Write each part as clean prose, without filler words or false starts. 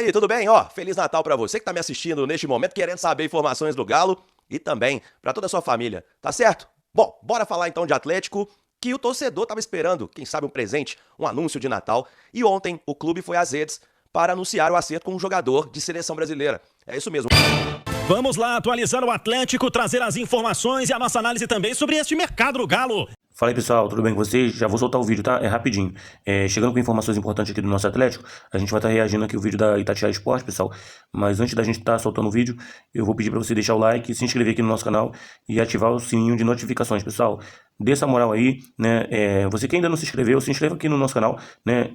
E aí, tudo bem? Feliz Natal pra você que tá me assistindo neste momento, querendo saber informações do Galo e também pra toda a sua família, tá certo? Bom, bora falar então de Atlético, que o torcedor tava esperando, quem sabe um presente, um anúncio de Natal, e ontem o clube foi às redes para anunciar o acerto com um jogador de seleção brasileira. É isso mesmo. Vamos lá atualizar o Atlético, trazer as informações e a nossa análise também sobre este mercado do Galo. Fala aí, pessoal, tudo bem com vocês? Já vou soltar o vídeo, tá? É rapidinho. Chegando com informações importantes aqui do nosso Atlético, a gente vai estar reagindo aqui ao vídeo da Itatiaia Esporte, pessoal. Mas antes da gente estar soltando o vídeo, eu vou pedir para você deixar o like, se inscrever aqui no nosso canal e ativar o sininho de notificações, pessoal. Dê essa moral aí, né? Você que ainda não se inscreveu, se inscreva aqui no nosso canal, né?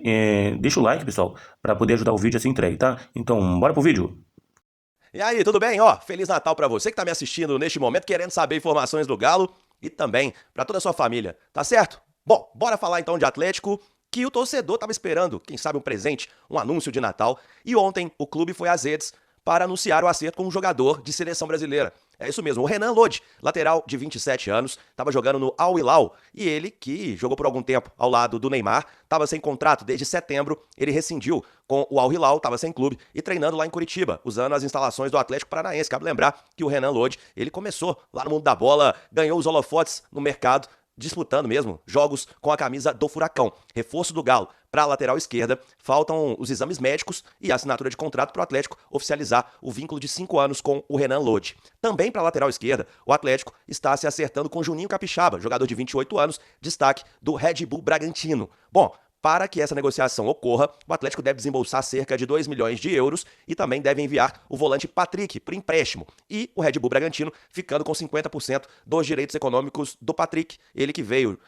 Deixa o like, pessoal, para poder ajudar o vídeo a ser entregue, tá? Então, bora pro vídeo. E aí, tudo bem? Feliz Natal pra você que tá me assistindo neste momento, querendo saber informações do Galo e também pra toda a sua família, tá certo? Bom, bora falar então de Atlético, que o torcedor tava esperando, quem sabe um presente, um anúncio de Natal, e ontem o clube foi às redes para anunciar o acerto com um jogador de seleção brasileira. É isso mesmo, o Renan Lodi, lateral de 27 anos, estava jogando no Al Hilal, e ele, que jogou por algum tempo ao lado do Neymar, estava sem contrato desde setembro, ele rescindiu com o Al Hilal, estava sem clube e treinando lá em Curitiba, usando as instalações do Atlético Paranaense. Cabe lembrar que o Renan Lodi, ele começou lá no mundo da bola, ganhou os holofotes no mercado, disputando mesmo jogos com a camisa do Furacão. Reforço do Galo para a lateral esquerda, faltam os exames médicos e a assinatura de contrato para o Atlético oficializar o vínculo de 5 anos com o Renan Lodi. Também para a lateral esquerda, o Atlético está se acertando com Juninho Capixaba, jogador de 28 anos, destaque do Red Bull Bragantino. Bom, para que essa negociação ocorra, o Atlético deve desembolsar cerca de 2 milhões de euros e também deve enviar o volante Patrick por empréstimo. E o Red Bull Bragantino ficando com 50% dos direitos econômicos do Patrick. Ele que veio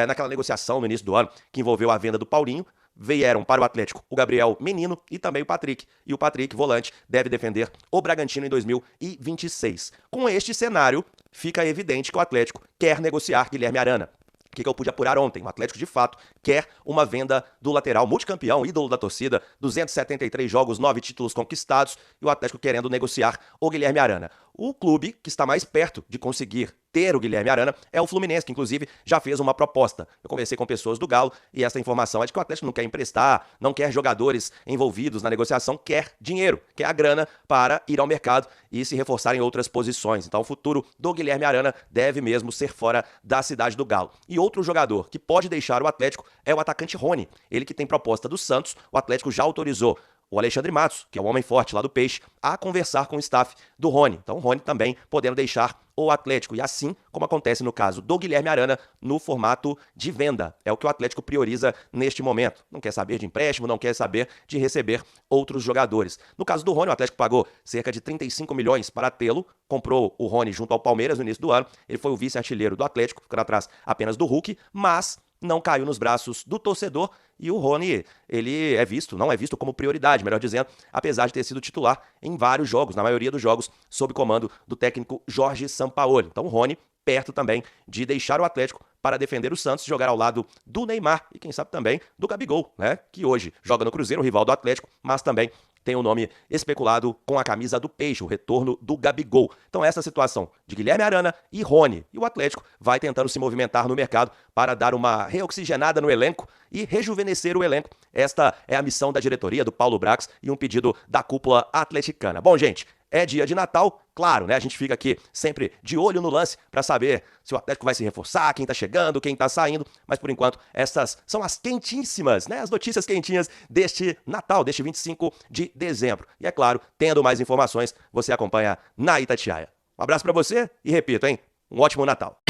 naquela negociação no início do ano, que envolveu a venda do Paulinho. Vieram para o Atlético o Gabriel Menino e também o Patrick. E o Patrick, volante, deve defender o Bragantino em 2026. Com este cenário, fica evidente que o Atlético quer negociar Guilherme Arana. O que eu pude apurar ontem? O Atlético, de fato, quer uma venda do lateral multicampeão, ídolo da torcida, 273 jogos, 9 títulos conquistados, e o Atlético querendo negociar o Guilherme Arana. O clube que está mais perto de conseguir ter o Guilherme Arana é o Fluminense, que inclusive já fez uma proposta. Eu conversei com pessoas do Galo e essa informação é de que o Atlético não quer emprestar, não quer jogadores envolvidos na negociação, quer dinheiro, quer a grana para ir ao mercado e se reforçar em outras posições. Então o futuro do Guilherme Arana deve mesmo ser fora da cidade do Galo. E outro jogador que pode deixar o Atlético é o atacante Rony. Ele que tem proposta do Santos, o Atlético já autorizou o Alexandre Matos, que é o homem forte lá do Peixe, a conversar com o staff do Rony. Então o Rony também podendo deixar o Atlético. E assim como acontece no caso do Guilherme Arana, no formato de venda. É o que o Atlético prioriza neste momento. Não quer saber de empréstimo, não quer saber de receber outros jogadores. No caso do Rony, o Atlético pagou cerca de 35 milhões para tê-lo. Comprou o Rony junto ao Palmeiras no início do ano. Ele foi o vice-artilheiro do Atlético, ficando atrás apenas do Hulk, mas não caiu nos braços do torcedor e o Rony, ele não é visto como prioridade, melhor dizendo, apesar de ter sido titular em vários jogos, na maioria dos jogos, sob comando do técnico Jorge Sampaoli. Então o Rony perto também de deixar o Atlético para defender o Santos, jogar ao lado do Neymar e quem sabe também do Gabigol, né? Que hoje joga no Cruzeiro, o rival do Atlético, mas também tem o nome especulado com a camisa do Peixe, o retorno do Gabigol. Então essa situação de Guilherme Arana e Rony. E o Atlético vai tentando se movimentar no mercado para dar uma reoxigenada no elenco e rejuvenescer o elenco. Esta é a missão da diretoria, do Paulo Brax, e um pedido da cúpula atleticana. Bom, gente, é dia de Natal, claro, né? A gente fica aqui sempre de olho no lance para saber se o Atlético vai se reforçar, quem tá chegando, quem tá saindo, mas por enquanto essas são as quentíssimas, né? As notícias quentinhas deste Natal, deste 25 de dezembro. E é claro, tendo mais informações, você acompanha na Itatiaia. Um abraço para você e repito, hein? Um ótimo Natal.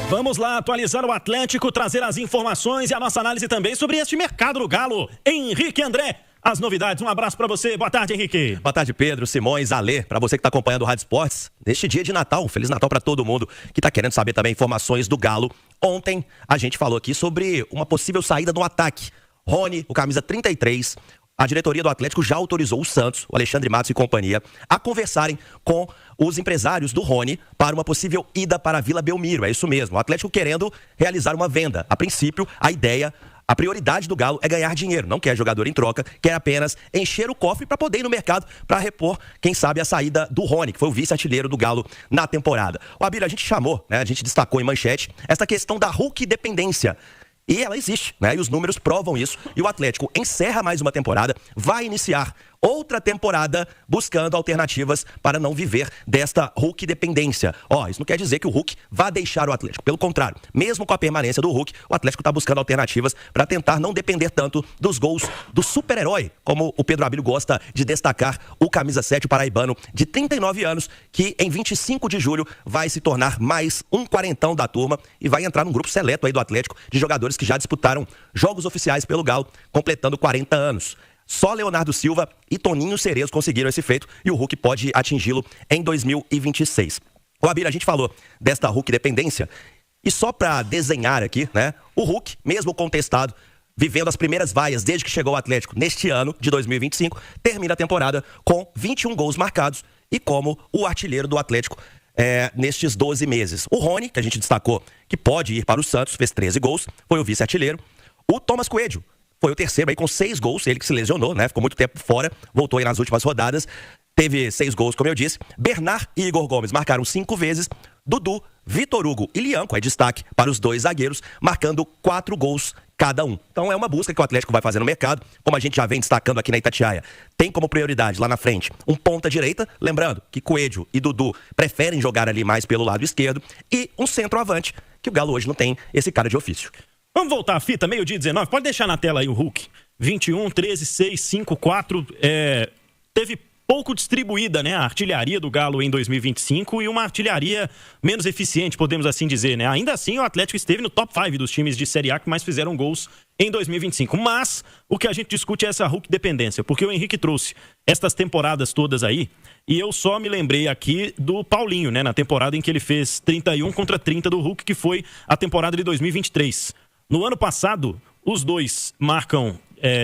Vamos lá atualizar o Atlético, trazer as informações e a nossa análise também sobre este mercado do Galo. Henrique André, as novidades. Um abraço pra você. Boa tarde, Henrique. Boa tarde, Pedro, Simões, Alê, pra você que tá acompanhando o Rádio Esportes. Neste dia de Natal, Feliz Natal pra todo mundo que tá querendo saber também informações do Galo. Ontem a gente falou aqui sobre uma possível saída no ataque. Rony, o camisa 33, a diretoria do Atlético já autorizou o Santos, o Alexandre Matos e companhia, a conversarem com os empresários do Rony para uma possível ida para a Vila Belmiro. É isso mesmo, o Atlético querendo realizar uma venda. A princípio, a prioridade do Galo é ganhar dinheiro, não quer jogador em troca, quer apenas encher o cofre para poder ir no mercado para repor, quem sabe, a saída do Rony, que foi o vice-artilheiro do Galo na temporada. O Abílio, a gente chamou, né, a gente destacou em manchete essa questão da Hulk dependência. E ela existe, né? E os números provam isso. E o Atlético encerra mais uma temporada, vai iniciar outra temporada buscando alternativas para não viver desta Hulk dependência. Isso não quer dizer que o Hulk vá deixar o Atlético. Pelo contrário, mesmo com a permanência do Hulk, o Atlético está buscando alternativas para tentar não depender tanto dos gols do super-herói, como o Pedro Abílio gosta de destacar, o camisa 7 paraibano de 39 anos, que em 25 de julho vai se tornar mais um quarentão da turma e vai entrar num grupo seleto aí do Atlético de jogadores que já disputaram jogos oficiais pelo Galo, completando 40 anos. Só Leonardo Silva e Toninho Cerezo conseguiram esse feito e o Hulk pode atingi-lo em 2026. O Abílio, a gente falou desta Hulk dependência e só para desenhar aqui, né? O Hulk, mesmo contestado, vivendo as primeiras vaias desde que chegou ao Atlético neste ano de 2025, termina a temporada com 21 gols marcados e como o artilheiro do Atlético nestes 12 meses. O Rony, que a gente destacou que pode ir para o Santos, fez 13 gols, foi o vice-artilheiro. O Thomas Coelho foi o terceiro aí com 6 gols, ele que se lesionou, né? Ficou muito tempo fora, voltou aí nas últimas rodadas, teve 6 gols, como eu disse. Bernard e Igor Gomes marcaram 5 vezes. Dudu, Vitor Hugo e Lianco, destaque para os 2 zagueiros, marcando 4 gols cada um. Então é uma busca que o Atlético vai fazer no mercado, como a gente já vem destacando aqui na Itatiaia. Tem como prioridade lá na frente um ponta-direita, lembrando que Coelho e Dudu preferem jogar ali mais pelo lado esquerdo, e um centroavante, que o Galo hoje não tem esse cara de ofício. Vamos voltar à fita, meio-dia 19. Pode deixar na tela aí o Hulk. 21, 13, 6, 5, 4. Teve pouco distribuída, né, a artilharia do Galo em 2025 e uma artilharia menos eficiente, podemos assim dizer, né? Ainda assim, o Atlético esteve no top 5 dos times de Série A que mais fizeram gols em 2025. Mas o que a gente discute é essa Hulk dependência, porque o Henrique trouxe estas temporadas todas aí e eu só me lembrei aqui do Paulinho, né, na temporada em que ele fez 31 contra 30 do Hulk, que foi a temporada de 2023. No ano passado, os dois marcam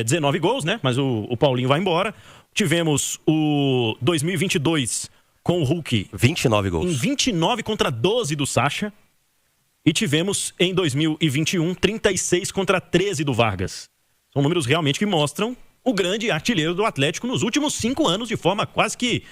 19 gols, né? Mas o Paulinho vai embora. Tivemos o 2022 com o Hulk 29 gols. Em 29 contra 12 do Sacha. E tivemos em 2021 36 contra 13 do Vargas. São números realmente que mostram o grande artilheiro do Atlético nos últimos 5 anos de forma quase que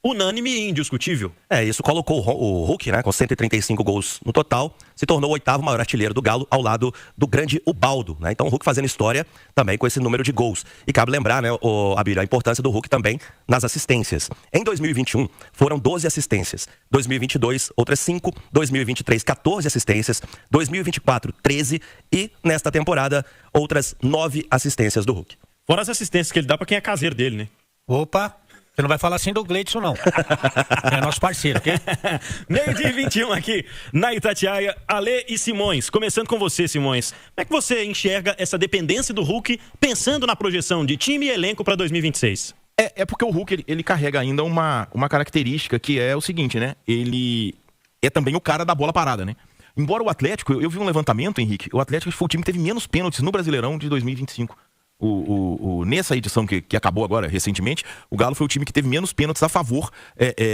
unânime e indiscutível. Isso colocou o Hulk, né, com 135 gols no total, se tornou o 8º maior artilheiro do Galo, ao lado do grande Ubaldo, né? Então o Hulk fazendo história também com esse número de gols. E cabe lembrar, né, Abílio, a importância do Hulk também nas assistências. Em 2021, foram 12 assistências. 2022, outras 5. 2023, 14 assistências. 2024, 13. E, nesta temporada, outras 9 assistências do Hulk. Fora as assistências que ele dá pra quem é caseiro dele, né? Opa! Você não vai falar assim do Gleidson, não. É nosso parceiro, ok? Meio-dia 21 aqui na Itatiaia. Alê e Simões. Começando com você, Simões. Como é que você enxerga essa dependência do Hulk pensando na projeção de time e elenco para 2026? É porque o Hulk, ele carrega ainda uma característica que é o seguinte, né? Ele é também o cara da bola parada, né? Embora o Atlético, eu vi um levantamento, Henrique, o Atlético foi o time que teve menos pênaltis no Brasileirão de 2025. Nessa edição que acabou agora, recentemente, o Galo foi o time que teve menos pênaltis a favor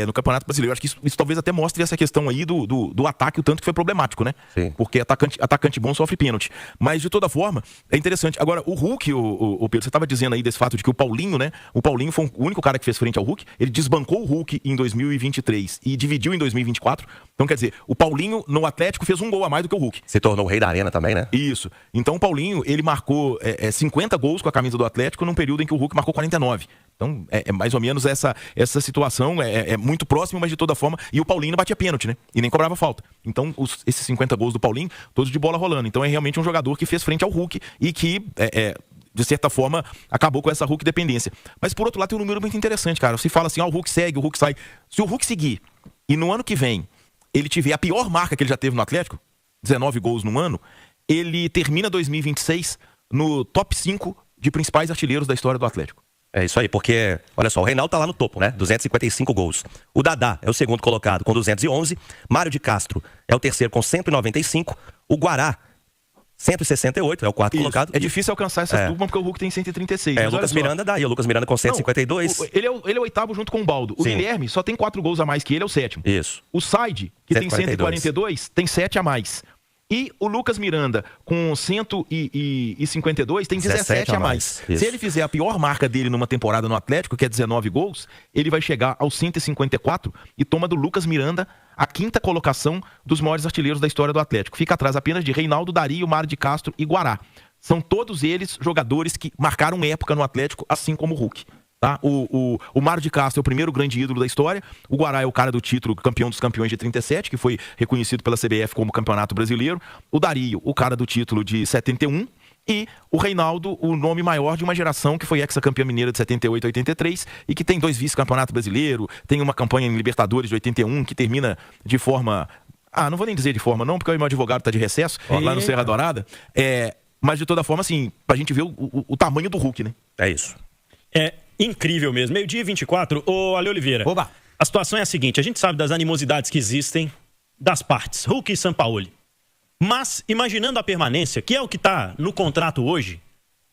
no Campeonato Brasileiro. Acho que isso talvez até mostre essa questão aí do ataque, o tanto que foi problemático, né? Sim. Porque atacante bom sofre pênalti. Mas, de toda forma, é interessante. Agora, o Hulk, o Pedro, você estava dizendo aí desse fato de que o Paulinho, né? O Paulinho foi o único cara que fez frente ao Hulk. Ele desbancou o Hulk em 2023 e dividiu em 2024. Então, quer dizer, o Paulinho no Atlético fez um gol a mais do que o Hulk. Se tornou o rei da arena também, né? Isso. Então, o Paulinho, ele marcou 50 gols com a camisa do Atlético num período em que o Hulk marcou 49. Então, é mais ou menos essa situação, é muito próximo, mas de toda forma, e o Paulinho não batia pênalti, né? E nem cobrava falta. Então, esses 50 gols do Paulinho, todos de bola rolando. Então, é realmente um jogador que fez frente ao Hulk e que, de certa forma, acabou com essa Hulk dependência. Mas, por outro lado, tem um número muito interessante, cara. Se fala assim, o Hulk segue, o Hulk sai. Se o Hulk seguir, e no ano que vem, ele tiver a pior marca que ele já teve no Atlético, 19 gols num ano, ele termina 2026 no top 5 de principais artilheiros da história do Atlético. É isso aí, porque, olha só, o Reinaldo tá lá no topo, né? 255 gols. O Dadá é o segundo colocado com 211. Mário de Castro é o terceiro com 195. O Guará, 168, é o quarto colocado. É difícil alcançar essa turma porque o Hulk tem 136. O Lucas Miranda daí, o Lucas Miranda com 152. Ele é o oitavo junto com o Baldo. O Guilherme só tem 4 gols a mais que ele, é o sétimo. Isso. O Said, que tem 142, tem 7 a mais. E o Lucas Miranda, com 152, tem 17 a mais. Se ele fizer a pior marca dele numa temporada no Atlético, que é 19 gols, ele vai chegar aos 154 e toma do Lucas Miranda a 5ª colocação dos maiores artilheiros da história do Atlético. Fica atrás apenas de Reinaldo, Dario, Mário de Castro e Guará. São todos eles jogadores que marcaram época no Atlético, assim como o Hulk. Tá? O Mário de Castro é o primeiro grande ídolo da história. O Guará é o cara do título campeão dos campeões de 37, que foi reconhecido pela CBF como campeonato brasileiro. O Dario, o cara do título de 71. E o Reinaldo, o nome maior de uma geração que foi ex-campeã mineira de 78 a 83 e que tem 2 vice-campeonato brasileiro, tem uma campanha em Libertadores de 81 que termina de forma... não vou nem dizer de forma não, porque o meu advogado tá de recesso lá no Serra Dourada. Mas de toda forma, assim, pra gente ver o tamanho do Hulk, né? É isso. É incrível mesmo. 12h24, ô Ale Oliveira. Oba. A situação é a seguinte, a gente sabe das animosidades que existem das partes, Hulk e Sampaoli. Mas, imaginando a permanência, que é o que está no contrato hoje,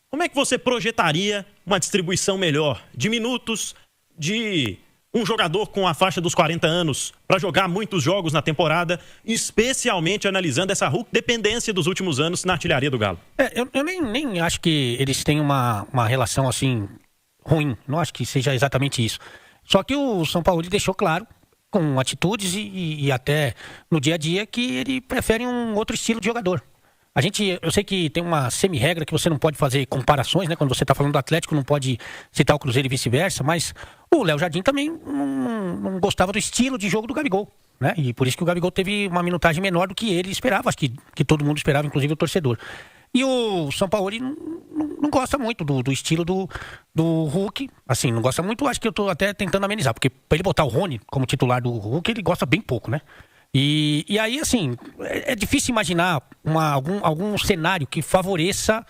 como é que você projetaria uma distribuição melhor de minutos de um jogador com a faixa dos 40 anos para jogar muitos jogos na temporada, especialmente analisando essa Hulk dependência dos últimos anos na artilharia do Galo? Eu nem acho que eles têm uma relação assim ruim. Não acho que seja exatamente isso. Só que o Sampaoli deixou claro, com atitudes e até no dia a dia, que ele prefere um outro estilo de jogador. Eu sei que tem uma semi-regra que você não pode fazer comparações, né? Quando você está falando do Atlético, não pode citar o Cruzeiro e vice-versa, mas o Léo Jardim também não gostava do estilo de jogo do Gabigol, né? E por isso que o Gabigol teve uma minutagem menor do que ele esperava, acho que todo mundo esperava, inclusive o torcedor. E o Sampaoli não gosta muito do estilo do Hulk. Assim, não gosta muito, acho que eu tô até tentando amenizar, porque para ele botar o Rony como titular do Hulk, ele gosta bem pouco, né? E aí, assim, é difícil imaginar algum cenário que favoreça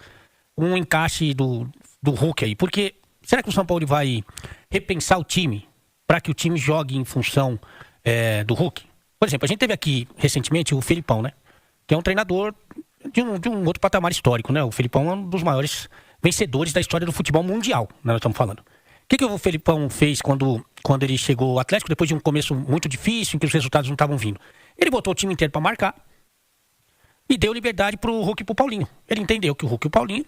um encaixe do Hulk aí. Porque será que o Sampaoli vai repensar o time para que o time jogue em função do Hulk? Por exemplo, a gente teve aqui recentemente o Felipão, né? Que é um treinador de um outro patamar histórico, né? O Felipão é um dos maiores vencedores da história do futebol mundial, né? Nós estamos falando. O que o Felipão fez quando ele chegou ao Atlético, depois de um começo muito difícil, em que os resultados não estavam vindo? Ele botou o time inteiro para marcar e deu liberdade pro Hulk e pro Paulinho. Ele entendeu que o Hulk e o Paulinho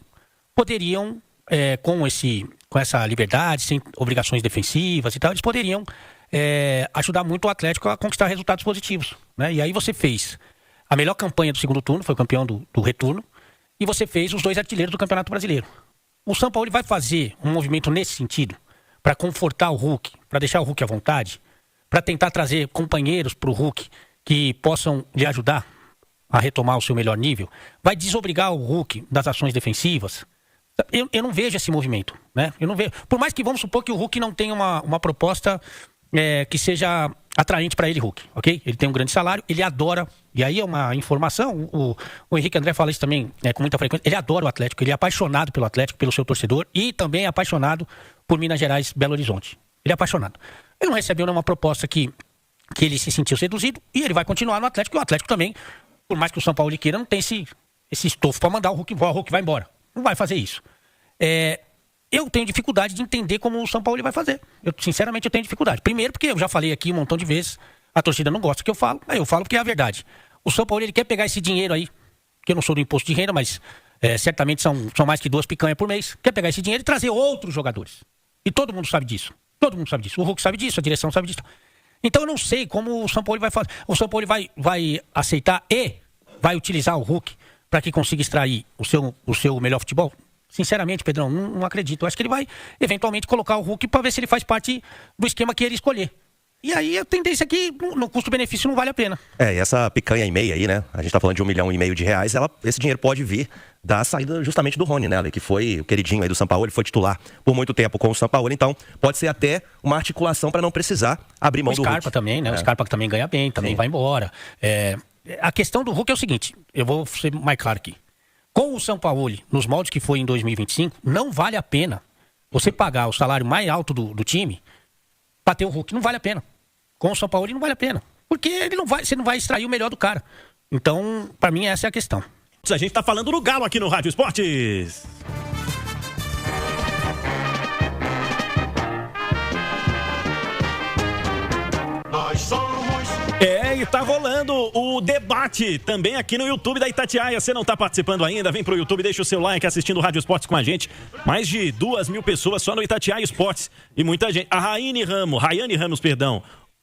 poderiam, com essa liberdade, sem obrigações defensivas e tal, eles poderiam ajudar muito o Atlético a conquistar resultados positivos, né? E aí você fez a melhor campanha do segundo turno, foi campeão do retorno, e você fez os 2 artilheiros do Campeonato Brasileiro. O Sampaoli vai fazer um movimento nesse sentido, para confortar o Hulk, para deixar o Hulk à vontade, para tentar trazer companheiros para o Hulk que possam lhe ajudar a retomar o seu melhor nível? Vai desobrigar o Hulk das ações defensivas? Eu não vejo esse movimento, né? Eu não vejo. Por mais que vamos supor que o Hulk não tenha uma proposta que seja atraente para ele, Hulk, ok? Ele tem um grande salário, ele adora, e aí é uma informação, o Henrique André fala isso também com muita frequência, ele adora o Atlético, ele é apaixonado pelo Atlético, pelo seu torcedor, e também é apaixonado por Minas Gerais, Belo Horizonte. Ele é apaixonado. Ele não recebeu nenhuma proposta que ele se sentiu seduzido, e ele vai continuar no Atlético, e o Atlético também, por mais que o Sampaoli queira, não tem esse estofo para mandar o Hulk vai embora. Não vai fazer isso. Eu tenho dificuldade de entender como o Sampaoli vai fazer. Sinceramente, eu tenho dificuldade. Primeiro, porque eu já falei aqui um montão de vezes, a torcida não gosta que eu falo, aí eu falo porque é a verdade. O Sampaoli, ele quer pegar esse dinheiro aí, que eu não sou do imposto de renda, mas certamente são mais que 2 picanhas por mês, quer pegar esse dinheiro e trazer outros jogadores. E todo mundo sabe disso. Todo mundo sabe disso. O Hulk sabe disso, a direção sabe disso. Então eu não sei como o Sampaoli vai fazer. O Sampaoli vai aceitar e vai utilizar o Hulk para que consiga extrair o seu melhor futebol? Sinceramente, Pedrão, não acredito. Eu acho que ele vai, eventualmente, colocar o Hulk para ver se ele faz parte do esquema que ele escolher. E aí a tendência é que no custo-benefício não vale a pena. E essa picanha e meia aí, né? A gente tá falando de R$1,5 milhão, esse dinheiro pode vir da saída justamente do Rony, né? Que foi o queridinho aí do Sampaoli, foi titular por muito tempo com o Sampaoli. Então, pode ser até uma articulação para não precisar abrir mão do Hulk. O Scarpa também, né? O Scarpa também ganha bem, também vai embora. A questão do Hulk é o seguinte, eu vou ser mais claro aqui. Com o Sampaoli, nos moldes que foi em 2025, não vale a pena você pagar o salário mais alto do time para ter o Hulk. Não vale a pena. Com o Sampaoli não vale a pena. Porque você não vai extrair o melhor do cara. Então, para mim, essa é a questão. A gente tá falando do Galo aqui no Rádio Esportes. Nós somos... E tá rolando o debate também aqui no YouTube da Itatiaia. Você não tá participando ainda? Vem pro YouTube, deixa o seu like assistindo o Rádio Esportes com a gente. Mais de 2.000 pessoas só no Itatiaia Esportes. E muita gente. A Rayane Ramos,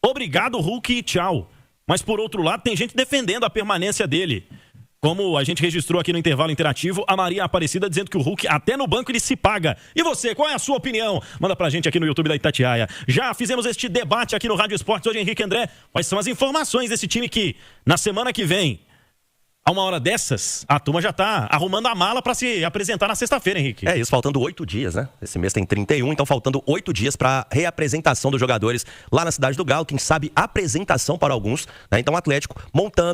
obrigado, Hulk, e tchau. Mas por outro lado, tem gente defendendo a permanência dele. Como a gente registrou aqui no intervalo interativo, a Maria Aparecida dizendo que o Hulk, até no banco, ele se paga. E você, qual é a sua opinião? Manda pra gente aqui no YouTube da Itatiaia. Já fizemos este debate aqui no Rádio Esportes hoje, Henrique André. Quais são as informações desse time que, na semana que vem, a uma hora dessas, a turma já tá arrumando a mala pra se apresentar na sexta-feira, Henrique? É isso, faltando 8 dias, né? Esse mês tem 31, então faltando 8 dias pra reapresentação dos jogadores lá na Cidade do Galo. Quem sabe apresentação para alguns, né? Então o Atlético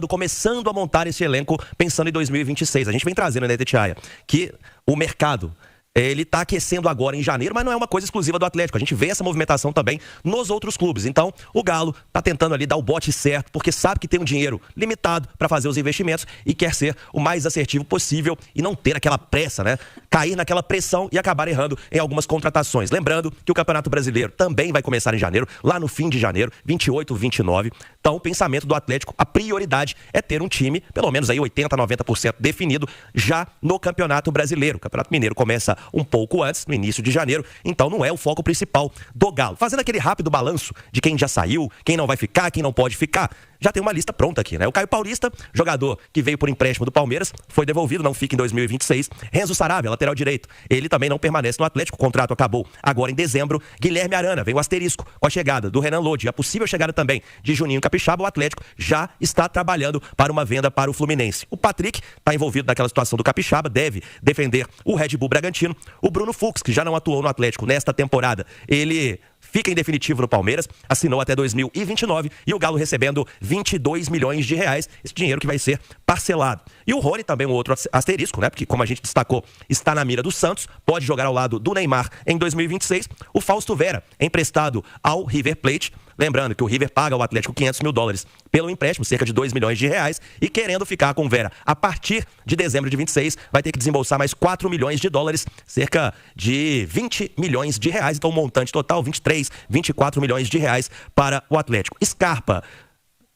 começando a montar esse elenco pensando em 2026. A gente vem trazendo, né, Itatiaia, que o mercado... ele tá aquecendo agora em janeiro, mas não é uma coisa exclusiva do Atlético. A gente vê essa movimentação também nos outros clubes. Então, o Galo tá tentando ali dar o bote certo, porque sabe que tem um dinheiro limitado para fazer os investimentos e quer ser o mais assertivo possível e não ter aquela pressa, né? Cair naquela pressão e acabar errando em algumas contratações. Lembrando que o Campeonato Brasileiro também vai começar em janeiro, lá no fim de janeiro, 28, 29. Então, o pensamento do Atlético, a prioridade é ter um time, pelo menos aí 80, 90% definido já no Campeonato Brasileiro. O Campeonato Mineiro começa um pouco antes, no início de janeiro, então não é o foco principal do Galo. Fazendo aquele rápido balanço de quem já saiu, quem não vai ficar, quem não pode ficar, já tem uma lista pronta aqui, né? O Caio Paulista, jogador que veio por empréstimo do Palmeiras, foi devolvido, não fica em 2026. Renzo Saravia, lateral direito, ele também não permanece no Atlético, o contrato acabou agora em dezembro. Guilherme Arana, vem o asterisco com a chegada do Renan Lodi, a possível chegada também de Juninho Capixaba. O Atlético já está trabalhando para uma venda para o Fluminense. O Patrick está envolvido naquela situação do Capixaba, deve defender o Red Bull Bragantino. O Bruno Fux, que já não atuou no Atlético nesta temporada, ele fica em definitivo no Palmeiras, assinou até 2029 e o Galo recebendo 22 milhões de reais, esse dinheiro que vai ser parcelado. E o Rony também um outro asterisco, né? Porque como a gente destacou, está na mira do Santos, pode jogar ao lado do Neymar em 2026. O Fausto Vera, emprestado ao River Plate. Lembrando que o River paga ao Atlético 500 mil dólares pelo empréstimo, cerca de 2 milhões de reais, e querendo ficar com o Vera a partir de dezembro de 26, vai ter que desembolsar mais 4 milhões de dólares, cerca de 20 milhões de reais, então o montante total 23, 24 milhões de reais para o Atlético. Scarpa.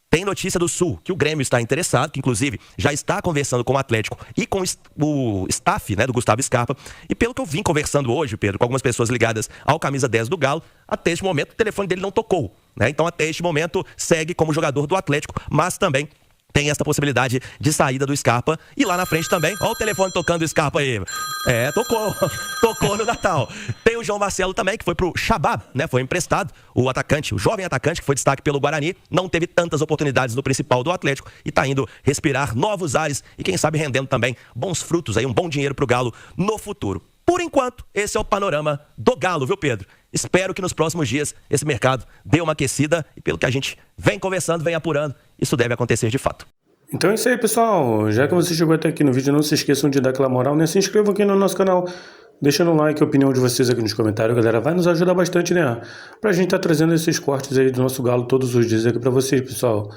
Tem notícia do Sul, que o Grêmio está interessado, que inclusive já está conversando com o Atlético e com o staff, né, do Gustavo Scarpa. E pelo que eu vim conversando hoje, Pedro, com algumas pessoas ligadas ao camisa 10 do Galo, até este momento o telefone dele não tocou, né? Então até este momento segue como jogador do Atlético, mas também tem essa possibilidade de saída do Scarpa. E lá na frente também, ó o telefone tocando o Scarpa aí. É, tocou no Natal. Tem o João Marcelo também, que foi pro Shabab, né? Foi emprestado. O atacante, o jovem atacante, que foi destaque pelo Guarani, não teve tantas oportunidades no principal do Atlético e tá indo respirar novos ares e quem sabe rendendo também bons frutos aí, um bom dinheiro pro Galo no futuro. Por enquanto, esse é o panorama do Galo, viu, Pedro? Espero que nos próximos dias esse mercado dê uma aquecida e pelo que a gente vem conversando, vem apurando, isso deve acontecer de fato. Então é isso aí, pessoal. Já que você chegou até aqui no vídeo, não se esqueçam de dar aquela moral, né? Se inscrevam aqui no nosso canal, deixando um like, a opinião de vocês aqui nos comentários, galera. Vai nos ajudar bastante, né? Pra gente tá trazendo esses cortes aí do nosso Galo todos os dias aqui pra vocês, pessoal.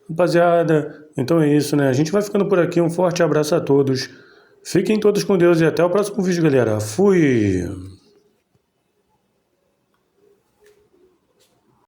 Rapaziada, então é isso, né? A gente vai ficando por aqui. Um forte abraço a todos. Fiquem todos com Deus e até o próximo vídeo, galera. Fui!